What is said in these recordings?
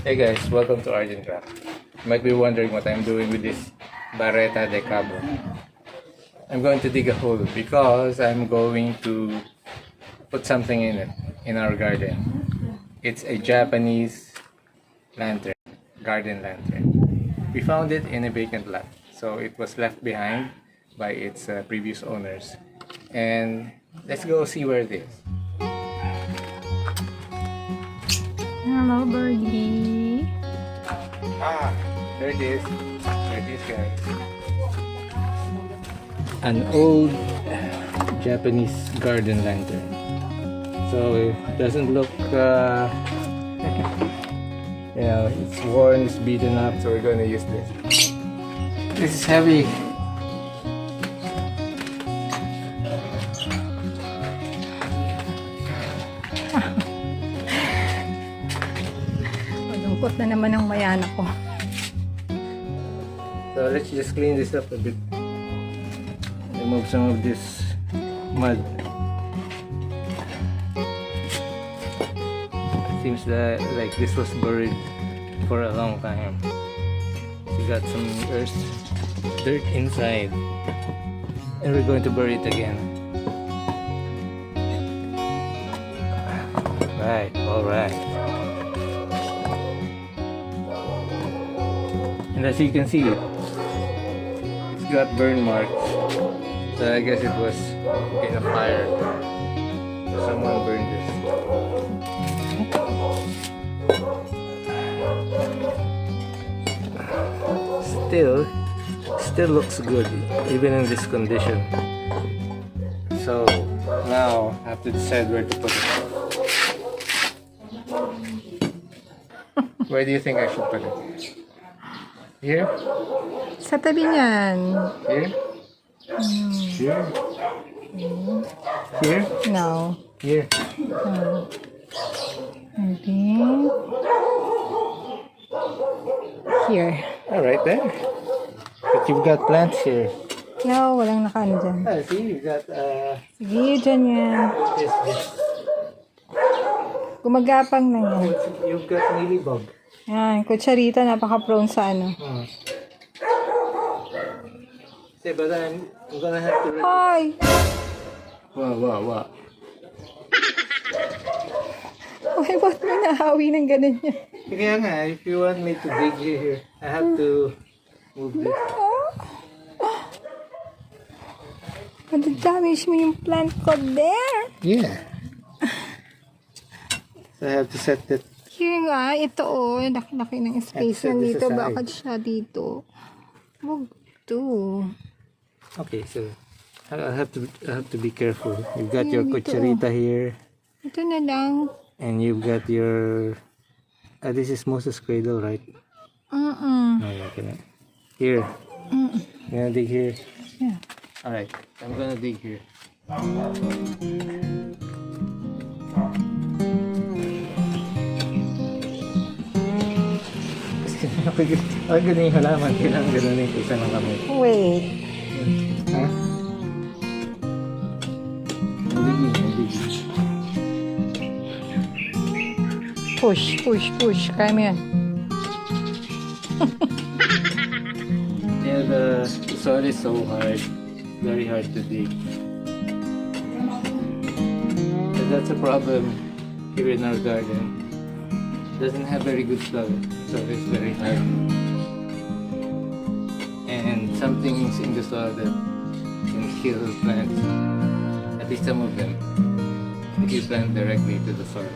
Hey guys, welcome to arghentrock. You might be wondering what I'm doing with this Barretta de Cabo. I'm going to dig a hole because I'm going to put something in it, in our garden. It's a Japanese lantern, garden lantern. We found it in a vacant lot, so it was left behind by its previous owners. And let's go see where it is. Hello, birdie. There it is. There it is, guys. An old Japanese garden lantern. So it doesn't look, it's worn, it's beaten up, so we're going to use this. This is heavy. Malungkot na naman ang mayana ko. So let's just clean this up a bit. Remove some of this mud. It seems that like this was buried for a long time. We got some earth, dirt inside, and we're going to bury it again. Right, all right. And as you can see, it's got burn marks. So I guess it was in a fire. Someone burned this. Still looks good, even in this condition. So now I have to decide where to put it. Where do you think I should put it? Here? Sa tabi niyan. Here? Here? Here? No. Here? Maybe. Here. Oh, right there. But you've got plants here. No, walang nakaano dyan. Ah, see, you got Sige, dyan yan. this. Gumagapang na yan. You've got mealybug. Yan, kutsarita, napaka-prone sa ano. See, but I'm gonna have to. Hoy! Wow. Hoy, ba't mo nahawi ng ganun yan? Kaya nga, if you want me to dig here, I have to move this. Madadamage mo yung plant ko there. Yeah. So I have to set that. Here nga, ito laki-laki ng space Set na this dito. aside. Bakit siya dito? Wag to. Okay, so I have to be careful. You've got your Dito. cucharita here, Ito na lang. and you've got your. This is Moses cradle, right? Mm-mm. No, okay. Here. You gonna dig here? Yeah. All right. I'm gonna dig here. Ang galing yung halaman. Kailangan ganunin ko isa ng kamay. Wait. Ha? I'm digging. Push. Kaya mo yan. Yeah, the soil is so hard. Very hard to dig. So that's a problem here in our garden. Doesn't have very good soil, so it's very hard. And some things in the soil that can kill plants, at least some of them, if you plant directly to the soil.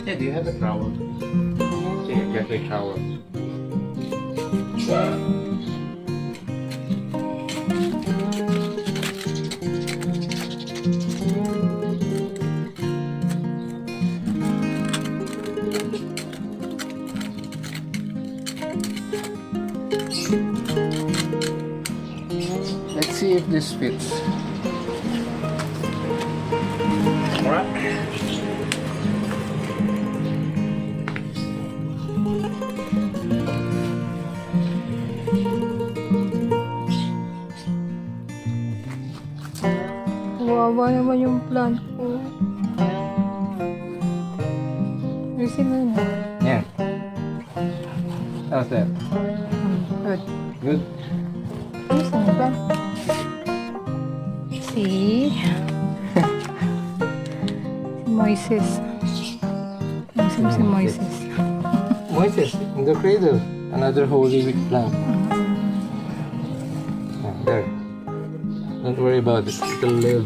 Yeah, do you have a trowel? Here, get a trowel. Let's see if this fits. Alright. Kawawa naman yung plant ko. Ayusin mo na. Yeah. How's that? Good. Good? Ayusin mo ba? Si Moises. Ayusin si Moises. Moises, in the cradle. Another Holy Week plant. There. Don't worry about it. It'll live.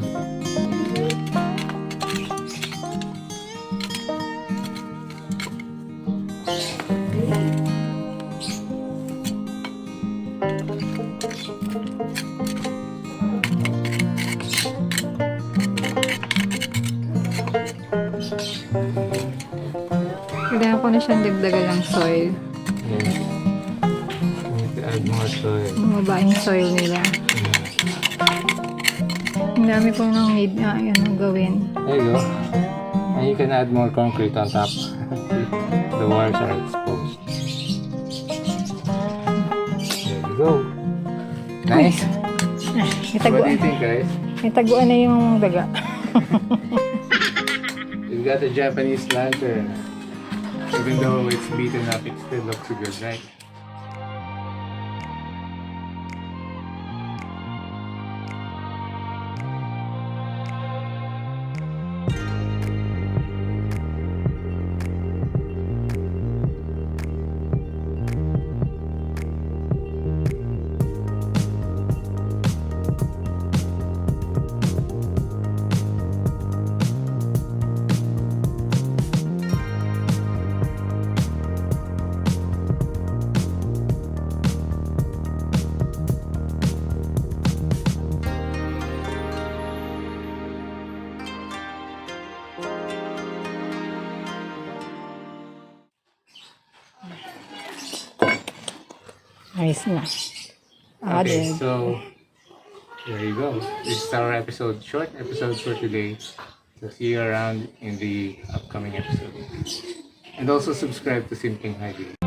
Kailangan ko na siyang dagdagan ng soil. Yeah. We need to add more soil. Bumaba yung soil nila. Ang dami ko nang need na gawin. There you go. And you can add more concrete on top. The wires are exposed. There you go. Nice. May What do you taguan, think, guys? may taguan na yung daga. We've got a Japanese lantern. Even though it's beaten up, it still looks good, right? Nice na. Okay, so there you go. This is our episode, short episode for today. So see you around in the upcoming episode. And also subscribe to Simping Hardin.